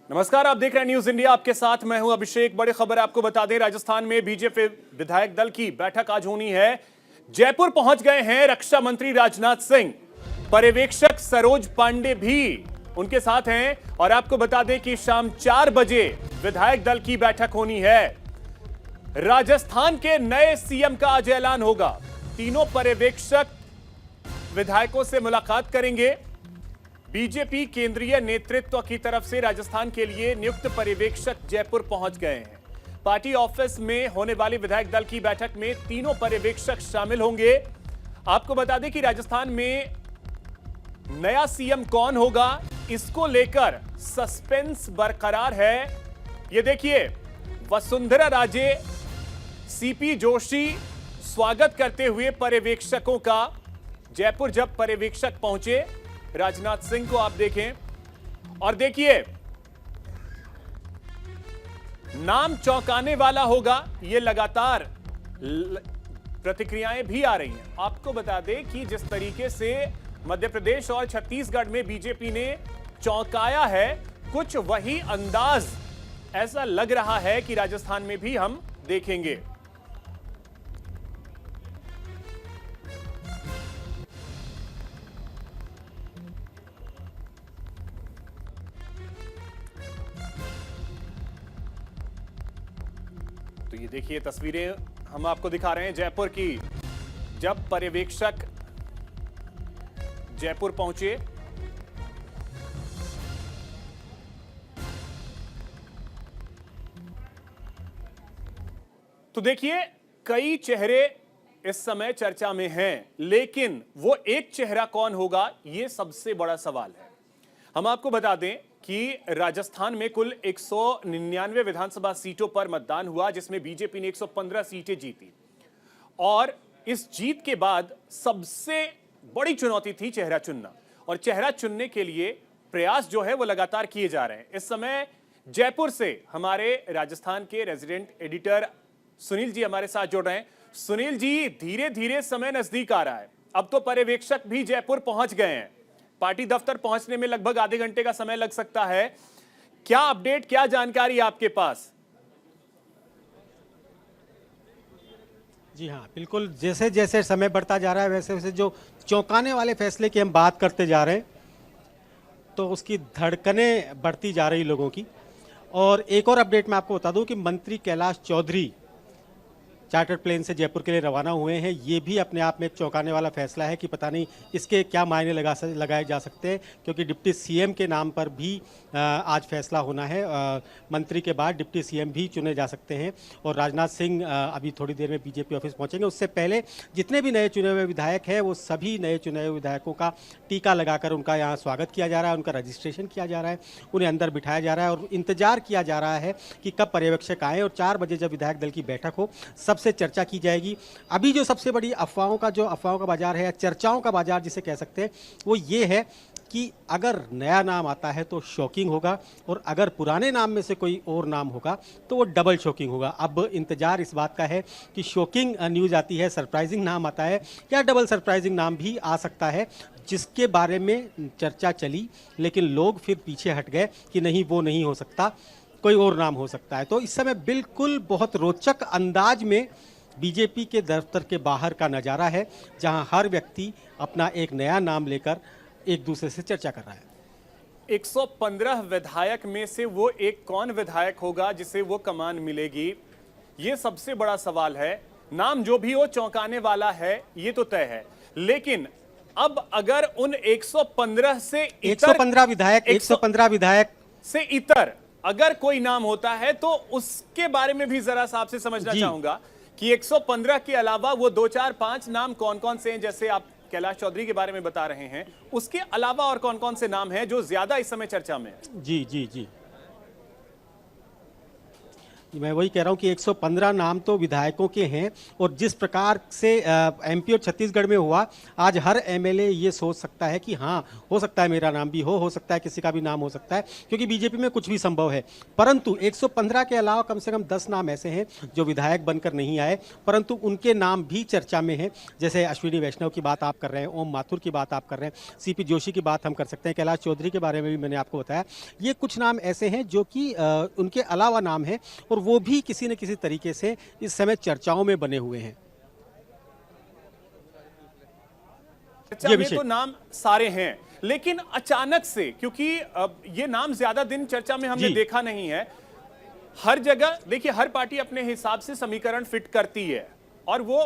नमस्कार, आप देख रहे हैं न्यूज इंडिया। आपके साथ मैं हूं अभिषेक। बड़ी खबर आपको बता दें, राजस्थान में बीजेपी विधायक दल की बैठक आज होनी है। जयपुर पहुंच गए हैं रक्षा मंत्री राजनाथ सिंह। पर्यवेक्षक सरोज पांडे भी उनके साथ हैं और आपको बता दें कि शाम 4 बजे विधायक दल की बैठक होनी है। राजस्थान के नए सीएम का आज ऐलान होगा। तीनों पर्यवेक्षक विधायकों से मुलाकात करेंगे। बीजेपी केंद्रीय नेतृत्व की तरफ से राजस्थान के लिए नियुक्त पर्यवेक्षक जयपुर पहुंच गए हैं। पार्टी ऑफिस में होने वाली विधायक दल की बैठक में तीनों पर्यवेक्षक शामिल होंगे। आपको बता दें कि राजस्थान में नया सीएम कौन होगा, इसको लेकर सस्पेंस बरकरार है। ये देखिए, वसुंधरा राजे, सीपी जोशी स्वागत करते हुए पर्यवेक्षकों का। जयपुर जब पर्यवेक्षक पहुंचे राजनाथ सिंह को आप देखें और देखिए, नाम चौंकाने वाला होगा। ये लगातार प्रतिक्रियाएं भी आ रही हैं। आपको बता दें कि जिस तरीके से मध्य प्रदेश और छत्तीसगढ़ में बीजेपी ने चौंकाया है, कुछ वही अंदाज ऐसा लग रहा है कि राजस्थान में भी हम देखेंगे। तो ये देखिए, तस्वीरें हम आपको दिखा रहे हैं जयपुर की। जब पर्यवेक्षक जयपुर पहुंचे तो देखिए, कई चेहरे इस समय चर्चा में हैं, लेकिन वो एक चेहरा कौन होगा, ये सबसे बड़ा सवाल है। हम आपको बता दें कि राजस्थान में कुल 199 विधानसभा सीटों पर मतदान हुआ, जिसमें बीजेपी ने 115 सीटें जीती। और इस जीत के बाद सबसे बड़ी चुनौती थी चेहरा चुनना, और चेहरा चुनने के लिए प्रयास जो है वो लगातार किए जा रहे हैं। इस समय जयपुर से हमारे राजस्थान के रेजिडेंट एडिटर सुनील जी हमारे साथ जुड़ रहे हैं। सुनील जी, धीरे धीरे समय नजदीक आ रहा है। अब तो पर्यवेक्षक भी जयपुर पहुंच गए हैं। पार्टी दफ्तर पहुंचने में लगभग आधे घंटे का समय लग सकता है। क्या अपडेट, क्या जानकारी आपके पास? जी हाँ, बिल्कुल। जैसे जैसे समय बढ़ता जा रहा है, वैसे वैसे जो चौंकाने वाले फैसले की हम बात करते जा रहे हैं, तो उसकी धड़कनें बढ़ती जा रही लोगों की। और एक और अपडेट मैं आपको बता दूं कि मंत्री कैलाश चौधरी चार्टर्ड प्लेन से जयपुर के लिए रवाना हुए हैं। ये भी अपने आप में एक चौंकाने वाला फैसला है कि पता नहीं इसके क्या मायने लगाए जा सकते हैं, क्योंकि डिप्टी सीएम के नाम पर भी आज फैसला होना है। मंत्री के बाद डिप्टी सीएम भी चुने जा सकते हैं। और राजनाथ सिंह अभी थोड़ी देर में बीजेपी ऑफिस पहुंचेंगे। उससे पहले जितने भी नए चुने हुए विधायक हैं, वो सभी नए चुने हुए विधायकों का टीका लगाकर उनका यहाँ स्वागत किया जा रहा है, उनका रजिस्ट्रेशन किया जा रहा है, उन्हें अंदर बिठाया जा रहा है और इंतजार किया जा रहा है कि कब पर्यवेक्षक आए। और 4 बजे जब विधायक दल की बैठक हो, सबसे चर्चा की जाएगी। अभी जो सबसे बड़ी अफवाहों का बाजार है, या चर्चाओं का बाजार जिसे कह सकते हैं, वो ये है कि अगर नया नाम आता है तो शॉकिंग होगा, और अगर पुराने नाम में से कोई और नाम होगा तो वो डबल शॉकिंग होगा। अब इंतजार इस बात का है कि शॉकिंग न्यूज़ आती है, सरप्राइजिंग नाम आता है, या डबल सरप्राइजिंग नाम भी आ सकता है, जिसके बारे में चर्चा चली, लेकिन लोग फिर पीछे हट गए कि नहीं, वो नहीं हो सकता, कोई और नाम हो सकता है। तो इस समय बिल्कुल बहुत रोचक अंदाज में बीजेपी के दफ्तर के बाहर का नज़ारा है, जहां हर व्यक्ति अपना एक नया नाम लेकर एक दूसरे से चर्चा कर रहा है। 115 विधायक में से वो एक कौन विधायक होगा जिसे वो कमान मिलेगी, ये सबसे बड़ा सवाल है। नाम जो भी हो, चौंकाने वाला है, ये तो तय है। लेकिन अब अगर उन 115 से 115 विधायक से इतर अगर कोई नाम होता है, तो उसके बारे में भी जरा सा आपसे समझना चाहूंगा कि 115 के अलावा वो 2, 4, 5 नाम कौन कौन से हैं। जैसे आप कैलाश चौधरी के बारे में बता रहे हैं, उसके अलावा और कौन कौन से नाम हैं जो ज्यादा इस समय चर्चा में है? जी जी जी, मैं वही कह रहा हूं कि 115 नाम तो विधायकों के हैं, और जिस प्रकार से एमपी और छत्तीसगढ़ में हुआ, आज हर एमएलए ये सोच सकता है कि हाँ, हो सकता है मेरा नाम भी हो सकता है किसी का भी नाम हो सकता है, क्योंकि बीजेपी में कुछ भी संभव है। परंतु 115 के अलावा कम से कम 10 नाम ऐसे हैं जो विधायक बनकर नहीं आए, परंतु उनके नाम भी चर्चा में हैं। जैसे अश्विनी वैष्णव की बात आप कर रहे हैं, ओम माथुर की बात आप कर रहे हैं, सीपी जोशी की बात हम कर सकते हैं, कैलाश चौधरी के बारे में भी मैंने आपको बताया। ये कुछ नाम ऐसे हैं जो कि उनके अलावा नाम है, और वो भी किसी न किसी तरीके से इस समय चर्चाओं में बने हुए हैं। चर्चा में तो नाम सारे हैं, लेकिन अचानक से, क्योंकि ये नाम ज्यादा दिन चर्चा में हमने देखा नहीं है। हर जगह देखिए, हर पार्टी अपने हिसाब से समीकरण फिट करती है, और वो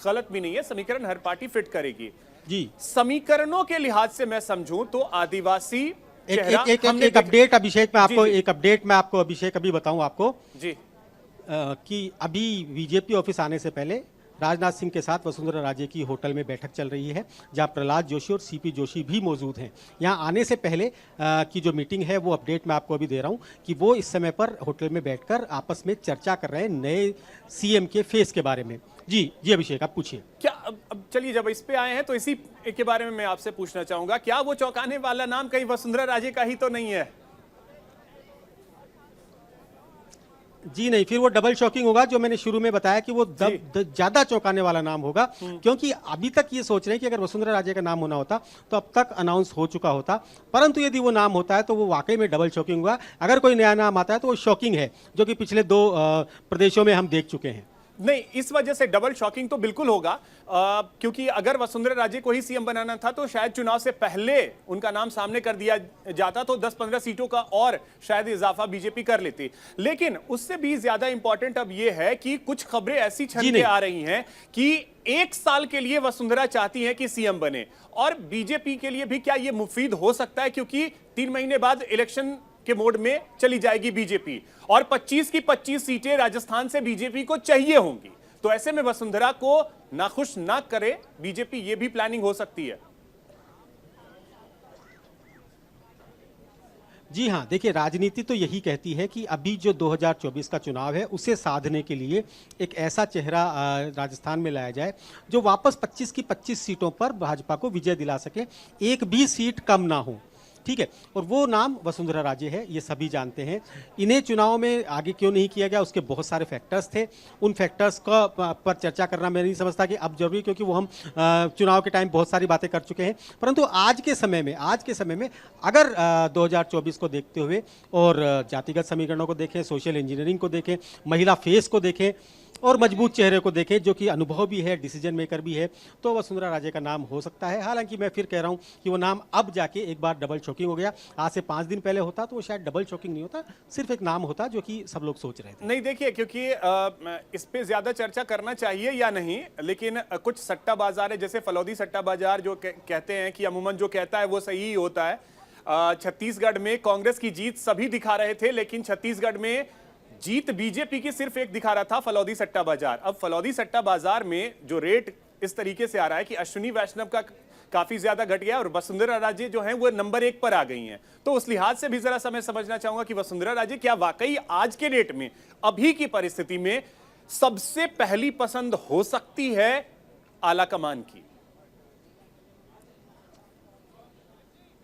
गलत भी नहीं है, समीकरण हर पार्टी फिट करेगी जी। समीकरणों के लिहाज से मैं समझूं तो आदिवासी एक अपडेट अभिषेक में आपको एक अपडेट मैं आपको अभिषेक अभी बताऊं आपको जी कि अभी बीजेपी ऑफिस आने से पहले राजनाथ सिंह के साथ वसुंधरा राजे की होटल में बैठक चल रही है, जहां प्रहलाद जोशी और सीपी जोशी भी मौजूद हैं। यहां आने से पहले की जो मीटिंग है वो अपडेट मैं आपको अभी दे रहा हूं कि वो इस समय पर होटल में बैठकर आपस में चर्चा कर रहे हैं नए सीएम के फेस के बारे में। जी जी अभिषेक, आप पूछिए। क्या अब चलिए, जब इस पे आए हैं तो इसी के बारे में मैं आपसे पूछना चाहूंगा, क्या वो चौंकाने वाला नाम कहीं वसुंधरा राजे का ही तो नहीं है? जी नहीं, फिर वो डबल शॉकिंग होगा, जो मैंने शुरू में बताया कि वो ज्यादा चौंकाने वाला नाम होगा, क्योंकि अभी तक ये सोच रहे हैं कि अगर वसुंधरा राजे का नाम होना होता तो अब तक अनाउंस हो चुका होता, परंतु यदि वो नाम होता है तो वो वाकई में डबल शॉकिंग होगा। अगर कोई नया नाम आता है तो वो शॉकिंग है, जो कि पिछले 2 प्रदेशों में हम देख चुके हैं। नहीं, इस वजह से डबल शॉकिंग तो बिल्कुल होगा, क्योंकि अगर वसुंधरा राजे को ही सीएम बनाना था तो शायद चुनाव से पहले उनका नाम सामने कर दिया जाता, तो 10-15 सीटों का और शायद इजाफा बीजेपी कर लेती। लेकिन उससे भी ज्यादा इंपॉर्टेंट अब यह है कि कुछ खबरें ऐसी छन के आ रही हैं कि 1 साल के लिए वसुंधरा चाहती है कि सीएम बने, और बीजेपी के लिए भी क्या यह मुफीद हो सकता है, क्योंकि 3 महीने बाद इलेक्शन के मोड में चली जाएगी बीजेपी, और 25 की 25 सीटें राजस्थान से बीजेपी को चाहिए होंगी। तो ऐसे में वसुंधरा को नाखुश ना करे बीजेपी, ये भी प्लानिंग हो सकती है। जी हाँ, देखिए, राजनीति तो यही कहती है कि अभी जो 2024 का चुनाव है उसे साधने के लिए एक ऐसा चेहरा राजस्थान में लाया जाए जो वापस 25 की 25 सीटों पर भाजपा को विजय दिला सके, एक भी सीट कम ना हो। ठीक है, और वो नाम वसुंधरा राजे है, ये सभी जानते हैं। इन्हें चुनाव में आगे क्यों नहीं किया गया, उसके बहुत सारे फैक्टर्स थे। उन फैक्टर्स का पर चर्चा करना मैं नहीं समझता कि अब जरूरी, क्योंकि वो हम चुनाव के टाइम बहुत सारी बातें कर चुके हैं। परंतु आज के समय में अगर 2024 को देखते हुए और जातिगत समीकरणों को देखें, सोशल इंजीनियरिंग को देखें, महिला फेस को देखें और मजबूत चेहरे को देखें, जो कि अनुभव भी है, डिसीजन मेकर भी है, तो वसुंधरा राजे का नाम हो सकता है। हालांकि मैं फिर कह रहा हूं कि वो नाम अब जाके एक बार डबल शॉकिंग हो गया। आज से 5 दिन पहले होता तो वो शायद डबल शॉकिंग नहीं होता, सिर्फ एक नाम होता जो कि सब लोग सोच रहे थे। नहीं, देखिए, क्योंकि इस पे ज्यादा चर्चा करना चाहिए या नहीं, लेकिन कुछ सट्टा बाजार है, जैसे फलौदी सट्टा बाजार, जो कहते हैं कि अमूमन जो कहता है वो सही ही होता है। छत्तीसगढ़ में कांग्रेस की जीत सभी दिखा रहे थे, लेकिन छत्तीसगढ़ में जीत बीजेपी की सिर्फ एक दिखा रहा था, फलौदी सट्टा बाजार। अब फलौदी सट्टा बाजार में जो रेट इस तरीके से आ रहा है कि अश्विनी वैष्णव का काफी ज्यादा घट गया और वसुंधरा राजे जो हैं वो नंबर 1 पर आ गई हैं। तो उस लिहाज से भी जरा समय समझना चाहूंगा कि वसुंधरा राजे क्या वाकई आज के डेट में, अभी की परिस्थिति में सबसे पहली पसंद हो सकती है आला कमान की?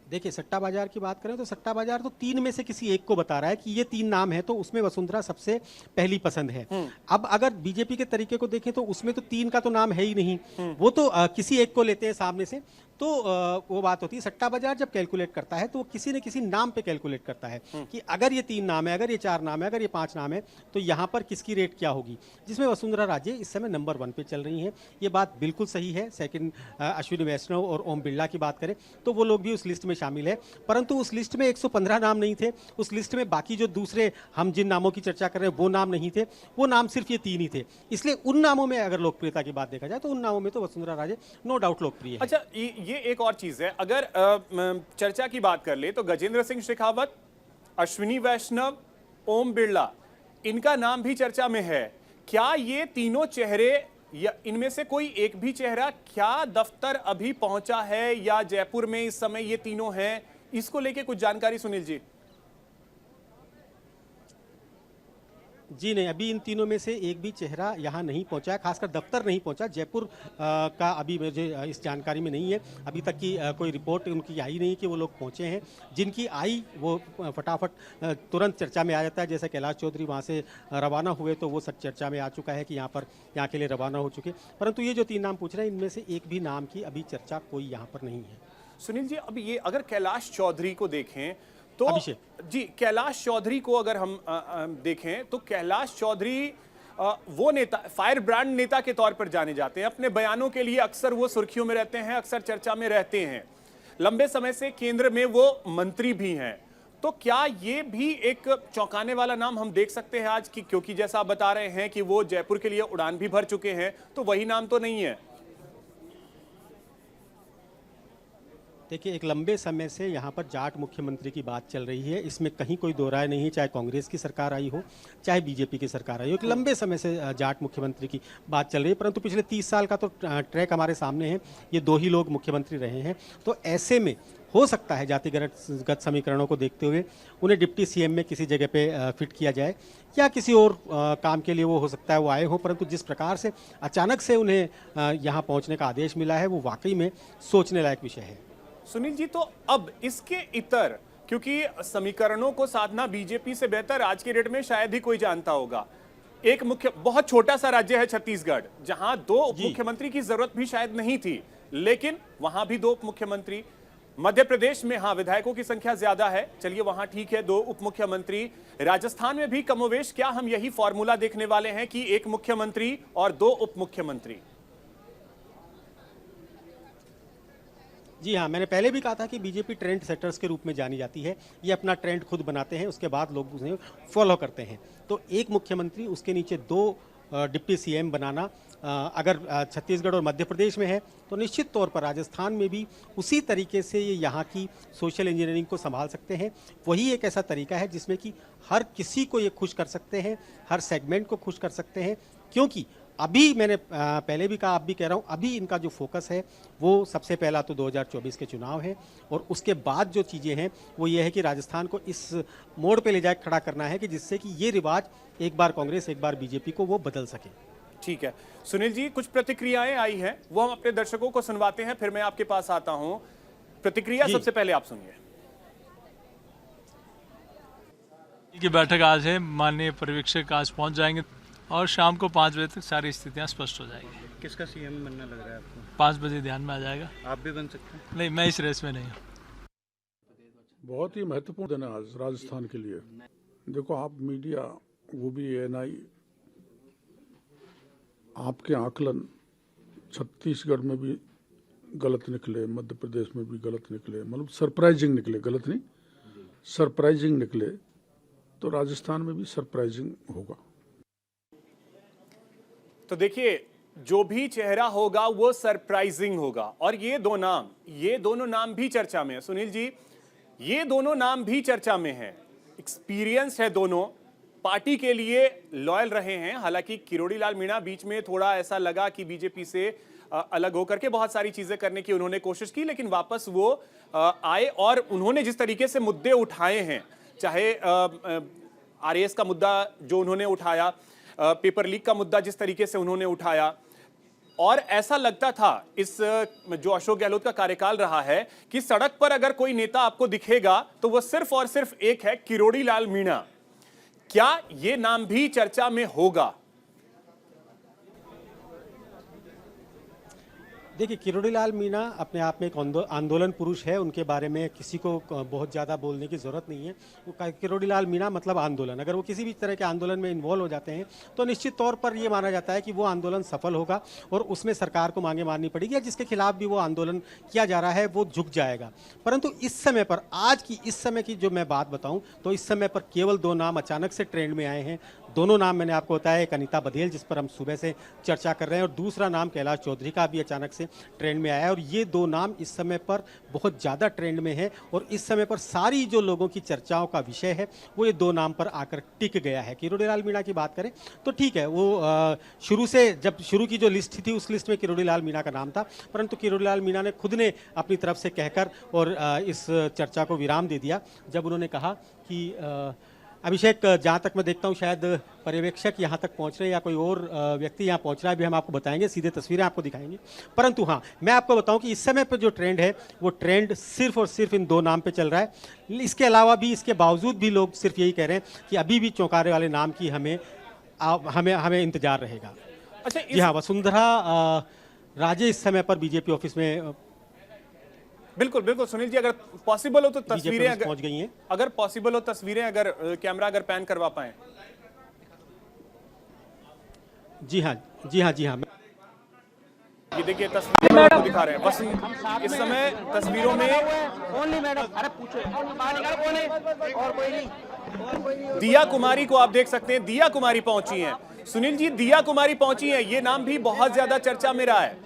देखिए, सट्टा बाजार की बात करें तो सट्टा बाजार तो 3 में से किसी एक को बता रहा है कि ये 3 नाम है, तो उसमें वसुंधरा सबसे पहली पसंद है। अब अगर बीजेपी के तरीके को देखें तो उसमें तो 3 का तो नाम है ही नहीं, वो तो किसी एक को लेते हैं सामने से, तो वो बात होती है। सट्टा बाजार जब कैलकुलेट करता है तो वो किसी न किसी नाम पे कैलकुलेट करता है कि अगर ये 3 नाम है, अगर ये 4 नाम है, अगर ये 5 नाम है, तो यहाँ पर किसकी रेट क्या होगी, जिसमें वसुंधरा राजे इस समय नंबर 1 पे चल रही हैं। ये बात बिल्कुल सही है। सेकंड अश्विनी वैष्णव और ओम बिरला की बात करें तो वो लोग भी उस लिस्ट में शामिल है, परंतु उस लिस्ट में 115 नाम नहीं थे। उस लिस्ट में बाकी जो दूसरे हम जिन नामों की चर्चा कर रहे हैं वो नाम नहीं थे, वो नाम सिर्फ ये 3 ही थे। इसलिए उन नामों में अगर लोकप्रियता की बात देखा जाए तो उन नामों में तो वसुंधरा राजे नो डाउट लोकप्रिय है। अच्छा, ये एक और चीज है, अगर चर्चा की बात कर ले तो गजेंद्र सिंह शेखावत, अश्विनी वैष्णव, ओम बिरला, इनका नाम भी चर्चा में है। क्या ये तीनों चेहरे या इनमें से कोई एक भी चेहरा क्या दफ्तर अभी पहुंचा है, या जयपुर में इस समय ये तीनों हैं? इसको लेके कुछ जानकारी सुनील जी। जी नहीं, अभी इन तीनों में से एक भी चेहरा यहाँ नहीं पहुँचा है, खासकर दफ्तर नहीं पहुँचा। जयपुर का अभी मुझे इस जानकारी में नहीं है, अभी तक की कोई रिपोर्ट उनकी आई नहीं कि वो लोग पहुँचे हैं। जिनकी आई वो फटाफट तुरंत चर्चा में आ जाता है। जैसे कैलाश चौधरी वहाँ से रवाना हुए तो वो सब चर्चा में आ चुका है कि यहाँ के लिए रवाना हो चुके। परंतु ये जो 3 नाम पूछ रहे हैं, इनमें से एक भी नाम की अभी चर्चा कोई यहाँ पर नहीं है। सुनील जी, अब ये अगर कैलाश चौधरी को देखें तो अभिषेक जी, कैलाश चौधरी को अगर हम देखें तो कैलाश चौधरी वो नेता, फायर ब्रांड नेता के तौर पर जाने जाते हैं। अपने बयानों के लिए अक्सर वो सुर्खियों में रहते हैं, अक्सर चर्चा में रहते हैं। लंबे समय से केंद्र में वो मंत्री भी हैं। तो क्या ये भी एक चौंकाने वाला नाम हम देख सकते हैं आज की, क्योंकि जैसा आप बता रहे हैं कि वो जयपुर के लिए उड़ान भी भर चुके हैं, तो वही नाम तो नहीं है? देखिए, एक लंबे समय से यहाँ पर जाट मुख्यमंत्री की बात चल रही है, इसमें कहीं कोई दो राय नहीं है। चाहे कांग्रेस की सरकार आई हो, चाहे बीजेपी की सरकार आई हो, एक लंबे समय से जाट मुख्यमंत्री की बात चल रही है। परंतु पिछले 30 साल का तो ट्रैक हमारे सामने है, ये 2 ही लोग मुख्यमंत्री रहे हैं। तो ऐसे में हो सकता है जातिगत समीकरणों को देखते हुए उन्हें डिप्टी सीएम में किसी जगह पे फिट किया जाए, या किसी और काम के लिए वो हो सकता है वो आए हो। परंतु जिस प्रकार से अचानक से उन्हें यहाँ पहुँचने का आदेश मिला है, वो वाकई में सोचने लायक विषय है। सुनील जी, तो अब इसके इतर, क्योंकि समीकरणों को साधना बीजेपी से बेहतर आज के डेट में शायद ही कोई जानता होगा। एक बहुत छोटा सा राज्य है छत्तीसगढ़, जहां 2 उप मुख्यमंत्री की जरूरत भी शायद नहीं थी, लेकिन वहां भी 2 उप मुख्यमंत्री। मध्य प्रदेश में हाँ, विधायकों की संख्या ज्यादा है, चलिए वहां ठीक है, 2 उप मुख्यमंत्री। राजस्थान में भी कमोवेश क्या हम यही फॉर्मूला देखने वाले हैं कि 1 मुख्यमंत्री और 2 उप मुख्यमंत्री? जी हाँ, मैंने पहले भी कहा था कि बीजेपी ट्रेंड सेटर्स के रूप में जानी जाती है। ये अपना ट्रेंड खुद बनाते हैं, उसके बाद लोग उसे फॉलो करते हैं। तो 1 मुख्यमंत्री, उसके नीचे 2 डिप्टी सीएम बनाना अगर छत्तीसगढ़ और मध्य प्रदेश में है, तो निश्चित तौर पर राजस्थान में भी उसी तरीके से ये यहाँ की सोशल इंजीनियरिंग को संभाल सकते हैं। वही एक ऐसा तरीका है जिसमें कि हर किसी को ये खुश कर सकते हैं, हर सेगमेंट को खुश कर सकते हैं। क्योंकि अभी मैंने पहले भी कहा, अब भी कह रहा हूँ, अभी इनका जो फोकस है वो सबसे पहला तो 2024 के चुनाव है, और उसके बाद जो चीज़ें हैं वो ये है कि राजस्थान को इस मोड़ पे ले जाकर खड़ा करना है कि जिससे कि ये रिवाज एक बार कांग्रेस एक बार बीजेपी को वो बदल सके। ठीक है सुनील जी, कुछ प्रतिक्रियाएं आई हैं, वो हम अपने दर्शकों को सुनवाते हैं, फिर मैं आपके पास आता हूं। प्रतिक्रिया सबसे पहले आप सुनिए। की बैठक आज है, माननीय पर्यवेक्षक आज पहुंच जाएंगे और शाम को 5 बजे तक सारी स्थितियां स्पष्ट हो जाएंगी। किसका सीएम बनना लग रहा है आपको? 5 बजे ध्यान में आ जाएगा। आप भी बन सकते हैं? नहीं, मैं इस रेस में नहीं हूँ। बहुत ही महत्वपूर्ण दिन है आज राजस्थान के लिए। देखो, आप मीडिया, वो भी एएनआई, आपके आकलन छत्तीसगढ़ में भी गलत निकले, मध्य प्रदेश में भी गलत निकले, मतलब सरप्राइजिंग निकले, गलत नहीं, सरप्राइजिंग निकले, तो राजस्थान में भी सरप्राइजिंग होगा। तो देखिए, जो भी चेहरा होगा वो सरप्राइजिंग होगा, और ये दोनों नाम भी चर्चा में है। सुनील जी, ये दोनों नाम भी चर्चा में हैं। एक्सपीरियंस है दोनों, पार्टी के लिए लॉयल रहे हैं। हालांकि किरोड़ी लाल मीणा बीच में थोड़ा ऐसा लगा कि बीजेपी से अलग होकर के बहुत सारी चीजें करने की उन्होंने कोशिश की, लेकिन वापस वो आए और उन्होंने जिस तरीके से मुद्दे उठाए हैं, चाहे आरएएस का मुद्दा जो उन्होंने उठाया, पेपर लीक का मुद्दा जिस तरीके से उन्होंने उठाया, और ऐसा लगता था इस जो अशोक गहलोत का कार्यकाल रहा है कि सड़क पर अगर कोई नेता आपको दिखेगा तो वो सिर्फ और सिर्फ एक है, किरोड़ी लाल मीणा। क्या ये नाम भी चर्चा में होगा? देखिए, किरोड़ी लाल मीणा अपने आप में एक आंदोलन पुरुष है, उनके बारे में किसी को बहुत ज़्यादा बोलने की ज़रूरत नहीं है। किरोड़ी लाल मीणा मतलब आंदोलन, अगर वो किसी भी तरह के आंदोलन में इन्वॉल्व हो जाते हैं तो निश्चित तौर पर ये माना जाता है कि वो आंदोलन सफल होगा और उसमें सरकार को मांगे मारनी पड़ेगी, या जिसके खिलाफ भी वो आंदोलन किया जा रहा है वो झुक जाएगा। परंतु इस समय पर, आज की इस समय की जो मैं बात बताऊं, तो इस समय पर केवल 2 नाम अचानक से ट्रेंड में आए हैं। दोनों नाम मैंने आपको बताया, एक अनीता बघेल जिस पर हम सुबह से चर्चा कर रहे हैं, और दूसरा नाम कैलाश चौधरी का भी अचानक से ट्रेंड में आया है। और ये 2 नाम इस समय पर बहुत ज़्यादा ट्रेंड में है, और इस समय पर सारी जो लोगों की चर्चाओं का विषय है वो ये 2 नाम पर आकर टिक गया है। किरोड़ी लाल मीणा की बात करें तो ठीक है, वो शुरू से, जब शुरू की जो लिस्ट थी उस लिस्ट में किरोड़ी लाल मीणा का नाम था, परंतु किरोड़ी लाल मीणा ने खुद ने अपनी तरफ से कहकर और इस चर्चा को विराम दे दिया जब उन्होंने कहा कि अभिषेक, जहाँ तक मैं देखता हूँ शायद पर्यवेक्षक यहाँ तक पहुँच रहे हैं या कोई और व्यक्ति यहाँ पहुँच रहा है, भी हम आपको बताएंगे, सीधे तस्वीरें आपको दिखाएंगे। परंतु हाँ, मैं आपको बताऊँ कि इस समय पर जो ट्रेंड है वो ट्रेंड सिर्फ और सिर्फ इन दो नाम पे चल रहा है। इसके अलावा भी, इसके बावजूद भी लोग सिर्फ यही कह रहे हैं कि अभी भी चौंकाने वाले नाम की हमें इंतजार रहेगा। अच्छा, जी हाँ, वसुंधरा राजे इस समय पर बीजेपी ऑफिस में बिल्कुल बिल्कुल सुनील जी, अगर पॉसिबल हो तो तस्वीरें ऑफिस पहुंच गई हैं। अगर पॉसिबल हो तस्वीरें, अगर कैमरा अगर पैन करवा पाए। जी हाँ, जी हाँ, जी हाँ। ये देखिए तस्वीरें आपको दिखा रहे हैं इस समय तस्वीरों में दिया कुमारी को आप देख सकते हैं। दिया कुमारी पहुंची हैं सुनील जी, दिया कुमारी पहुंची हैं। ये नाम भी बहुत ज्यादा चर्चा में रहा है।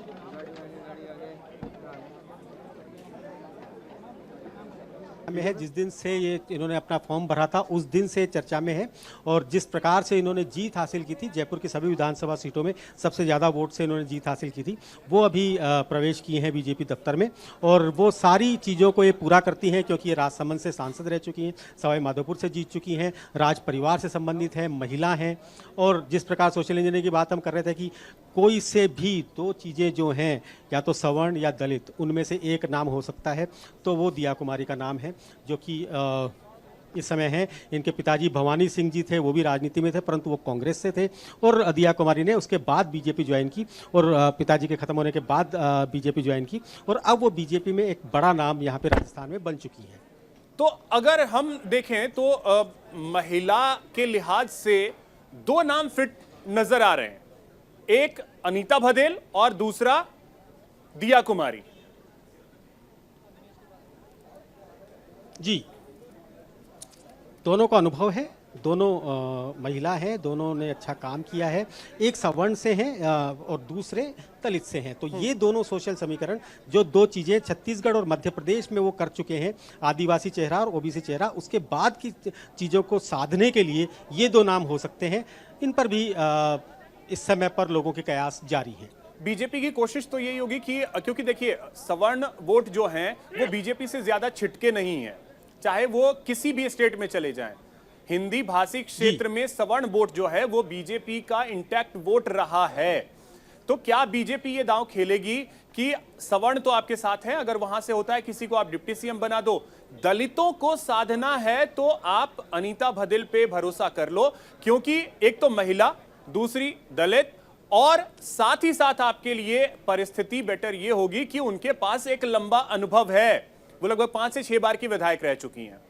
में है, जिस दिन से ये इन्होंने अपना फॉर्म भरा था उस दिन से चर्चा में है, और जिस प्रकार से इन्होंने जीत हासिल की थी, जयपुर की सभी विधानसभा सीटों में सबसे ज़्यादा वोट से इन्होंने जीत हासिल की थी, वो अभी प्रवेश किए हैं बीजेपी दफ्तर में, और वो सारी चीज़ों को ये पूरा करती हैं क्योंकि ये राजसमंद से सांसद रह चुकी हैं, सवाई माधोपुर से जीत चुकी हैं, राज परिवार से संबंधित हैं, महिला हैं, और जिस प्रकार सोशल इंजीनियरिंग की बात हम कर रहे थे कि कोई से भी दो चीज़ें जो हैं, या तो सवर्ण या दलित, उनमें से एक नाम हो सकता है, तो वो दिया कुमारी का नाम है, जो कि इस समय है। इनके पिताजी भवानी सिंह जी थे, वो भी राजनीति में थे, परंतु वो कांग्रेस से थे, और दिया कुमारी ने उसके बाद बीजेपी ज्वाइन की, और पिताजी के खत्म होने के बाद बीजेपी ज्वाइन की, और अब वो बीजेपी में एक बड़ा नाम यहाँ पे राजस्थान में बन चुकी है। तो अगर हम देखें तो महिला के लिहाज से दो नाम फिट नजर आ रहे हैं, एक अनीता भदेल और दूसरा दिया कुमारी। जी, दोनों का अनुभव है, दोनों महिला हैं, दोनों ने अच्छा काम किया है, एक सवर्ण से हैं और दूसरे दलित से हैं, तो ये दोनों सोशल समीकरण, जो दो चीज़ें छत्तीसगढ़ और मध्य प्रदेश में वो कर चुके हैं, आदिवासी चेहरा और ओबीसी चेहरा, उसके बाद की चीज़ों को साधने के लिए ये दो नाम हो सकते हैं। इन पर भी इस समय पर लोगों के कयास जारी हैं। बीजेपी की कोशिश तो यही होगी कि, क्योंकि देखिए सवर्ण वोट जो हैं वो बीजेपी से ज्यादा छिटके नहीं है, चाहे वो किसी भी स्टेट में चले जाएं। हिंदी भाषी क्षेत्र में सवर्ण वोट जो है वो बीजेपी का इंटैक्ट वोट रहा है। तो क्या बीजेपी ये दांव खेलेगी कि सवर्ण तो आपके साथ है, अगर वहां से होता है किसी को आप डिप्टी सीएम बना दो, दलितों को साधना है तो आप अनीता भदेल पे भरोसा कर लो, क्योंकि एक तो महिला, दूसरी दलित, और साथ ही साथ आपके लिए परिस्थिति बेटर ये होगी कि उनके पास एक लंबा अनुभव है, वो लगभग 5 से 6 बार की विधायक रह चुकी हैं।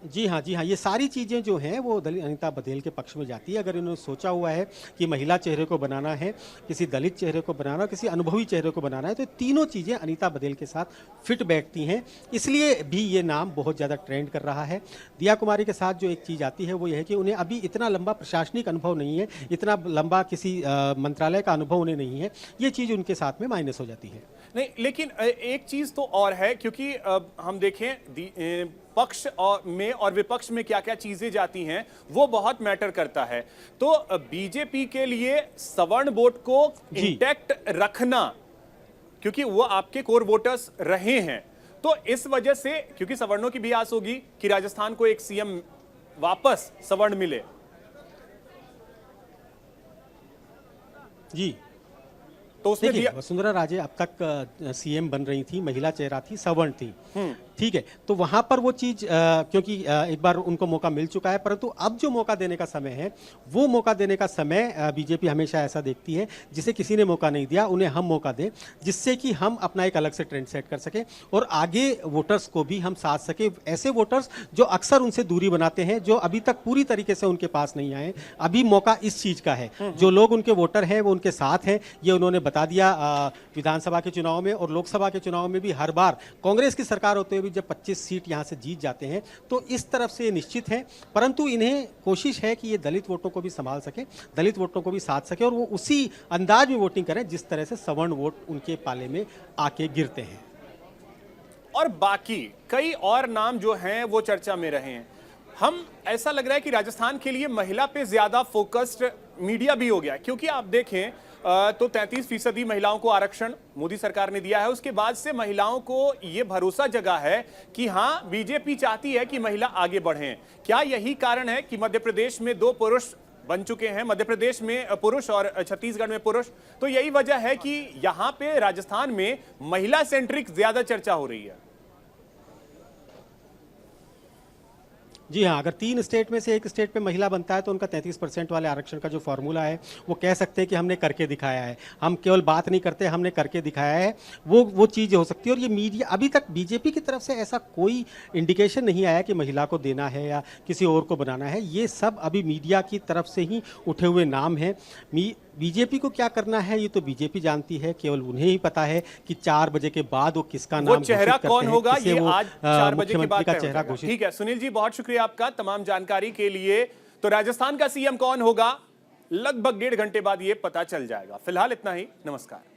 जी हाँ, जी हाँ, ये सारी चीज़ें जो हैं वो अनीता भदेल के पक्ष में जाती है। अगर इन्होंने सोचा हुआ है कि महिला चेहरे को बनाना है, किसी दलित चेहरे को बनाना, किसी अनुभवी चेहरे को बनाना है, तो तीनों चीज़ें अनीता भदेल के साथ फिट बैठती हैं, इसलिए भी ये नाम बहुत ज़्यादा ट्रेंड कर रहा है। दिया कुमारी के साथ जो एक चीज़ आती है वो ये है कि उन्हें अभी इतना लंबा प्रशासनिक अनुभव नहीं है, इतना लंबा किसी मंत्रालय का अनुभव उन्हें नहीं है, ये चीज़ उनके साथ में माइनस हो जाती है। नहीं, लेकिन एक चीज तो और है, क्योंकि हम देखें पक्ष और विपक्ष में क्या क्या चीजें जाती हैं वो बहुत मैटर करता है। तो बीजेपी के लिए सवर्ण वोट को इंटैक्ट रखना, क्योंकि वो आपके कोर वोटर्स रहे हैं, तो इस वजह से, क्योंकि सवर्णों की भी आस होगी कि राजस्थान को एक सीएम वापस सवर्ण मिले। जी, तो उसने देखिए, वसुंधरा राजे अब तक सीएम बन रही थी, महिला चेहरा थी, सवर्ण थी, ठीक है, तो वहां पर वो चीज क्योंकि एक बार उनको मौका मिल चुका है, परंतु अब जो मौका देने का समय है, वो मौका देने का समय बीजेपी हमेशा ऐसा देखती है, जिसे किसी ने मौका नहीं दिया उन्हें हम मौका दें, जिससे कि हम अपना एक अलग से ट्रेंड सेट कर सकें और आगे वोटर्स को भी हम साथ सके। ऐसे वोटर्स जो अक्सर उनसे दूरी बनाते हैं, जो अभी तक पूरी तरीके से उनके पास नहीं आए, अभी मौका इस चीज का है। जो लोग उनके वोटर हैं वो उनके साथ हैं, ये उन्होंने बता दिया विधानसभा के चुनाव में, और लोकसभा के चुनाव में भी हर बार कांग्रेस की सरकार होते हुए जब 25 सीट यहां से जीत जाते हैं, तो इस तरफ से ये निश्चित है, परंतु इन्हें कोशिश है कि ये दलित वोटों को भी संभाल सके, दलित वोटों को भी साथ सके, और वो उसी अंदाज में वोटिंग करें जिस तरह से सवर्ण वोट उनके पाले में आके गिरते हैं। और बाकी कई और नाम जो हैं वो चर्चा में रहे हैं। हम, ऐसा लग रहा है कि राजस्थान के लिए महिला पे ज्यादा फोकस्ड मीडिया भी हो गया, क्योंकि आप देखें तो 33% महिलाओं को आरक्षण मोदी सरकार ने दिया है। उसके बाद से महिलाओं को यह भरोसा जगा है कि हां, बीजेपी चाहती है कि महिला आगे बढ़ें। क्या यही कारण है कि मध्य प्रदेश में 2 पुरुष बन चुके हैं, मध्य प्रदेश में पुरुष और छत्तीसगढ़ में पुरुष? तो यही वजह है कि यहां पे राजस्थान में महिला सेंट्रिक ज्यादा चर्चा हो रही है। जी हाँ, अगर 3 स्टेट में से एक स्टेट में महिला बनता है तो उनका 33% वाले आरक्षण का जो फॉर्मूला है वो कह सकते हैं कि हमने करके दिखाया है। हम केवल बात नहीं करते, हमने करके दिखाया है। वो चीज़ हो सकती है। और ये मीडिया, अभी तक बीजेपी की तरफ से ऐसा कोई इंडिकेशन नहीं आया कि महिला को देना है या किसी और को बनाना है। ये सब अभी मीडिया की तरफ से ही उठे हुए नाम हैं। बीजेपी को क्या करना है ये तो बीजेपी जानती है, केवल उन्हें ही पता है कि 4 बजे के बाद वो किसका नाम घोषित चेहरा करते कौन हैं, होगा किसे ये वो आज 4 बजे के बाद मुख्यमंत्री का तय हो चेहरा जाएगा। घोषित। ठीक है सुनील जी, बहुत शुक्रिया आपका तमाम जानकारी के लिए। तो राजस्थान का सीएम कौन होगा, लगभग 1.5 घंटे बाद ये पता चल जाएगा। फिलहाल इतना ही, नमस्कार।